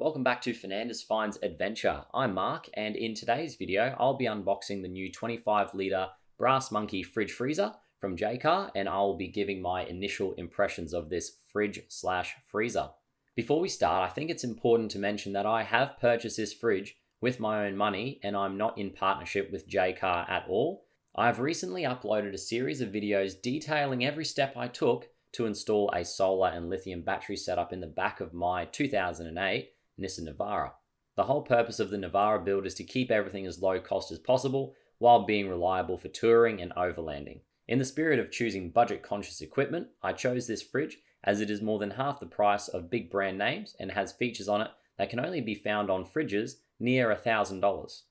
Welcome back to Fernandez Finds Adventure. I'm Mark, and in today's video, I'll be unboxing the new 25-litre Brass Monkey fridge freezer from Jaycar, and I'll be giving my initial impressions of this fridge/freezer. Before we start, I think it's important to mention that I have purchased this fridge with my own money, and I'm not in partnership with Jaycar at all. I've recently uploaded a series of videos detailing every step I took to install a solar and lithium battery setup in the back of my 2008 Nissan Navara. The whole purpose of the Navara build is to keep everything as low cost as possible while being reliable for touring and overlanding. In the spirit of choosing budget conscious equipment, I chose this fridge as it is more than half the price of big brand names and has features on it that can only be found on fridges near $1,000.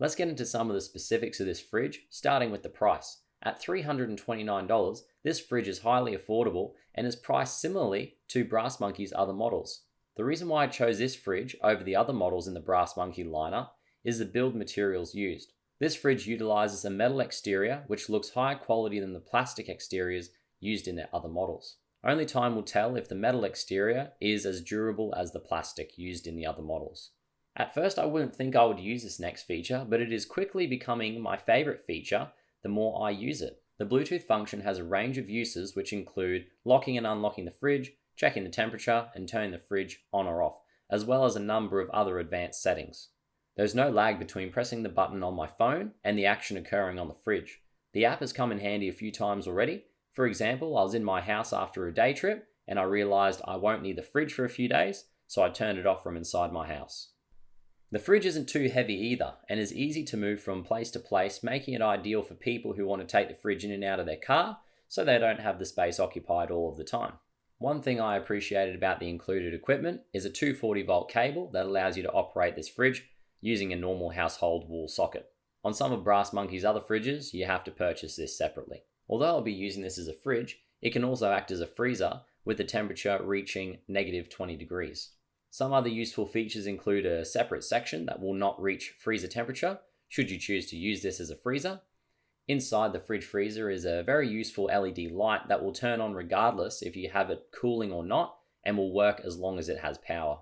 Let's get into some of the specifics of this fridge, starting with the price. At $329, this fridge is highly affordable and is priced similarly to Brass Monkey's other models. The reason why I chose this fridge over the other models in the Brass Monkey lineup is the build materials used. This fridge utilizes a metal exterior which looks higher quality than the plastic exteriors used in their other models. Only time will tell if the metal exterior is as durable as the plastic used in the other models. At first I wouldn't think I would use this next feature, but it is quickly becoming my favorite feature the more I use it. The Bluetooth function has a range of uses which include locking and unlocking the fridge, checking the temperature, and turning the fridge on or off, as well as a number of other advanced settings. There's no lag between pressing the button on my phone and the action occurring on the fridge. The app has come in handy a few times already. For example, I was in my house after a day trip and I realized I won't need the fridge for a few days, so I turned it off from inside my house. The fridge isn't too heavy either and is easy to move from place to place, making it ideal for people who want to take the fridge in and out of their car so they don't have the space occupied all of the time. One thing I appreciated about the included equipment is a 240-volt cable that allows you to operate this fridge using a normal household wall socket. On some of Brass Monkey's other fridges, you have to purchase this separately. Although I'll be using this as a fridge, it can also act as a freezer with the temperature reaching -20 degrees. Some other useful features include a separate section that will not reach freezer temperature should you choose to use this as a freezer. Inside the fridge freezer is a very useful LED light that will turn on regardless if you have it cooling or not and will work as long as it has power.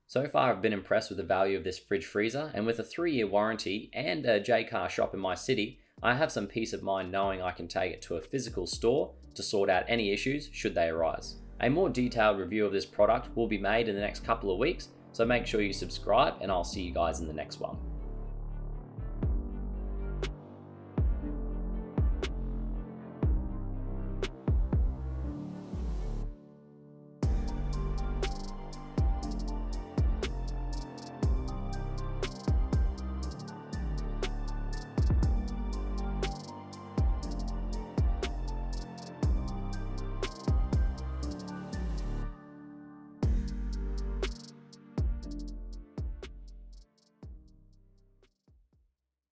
So far I've been impressed with the value of this fridge freezer, and with a 3-year warranty and a Jaycar shop in my city, I have some peace of mind knowing I can take it to a physical store to sort out any issues should they arise. A more detailed review of this product will be made in the next couple of weeks, so make sure you subscribe and I'll see you guys in the next one.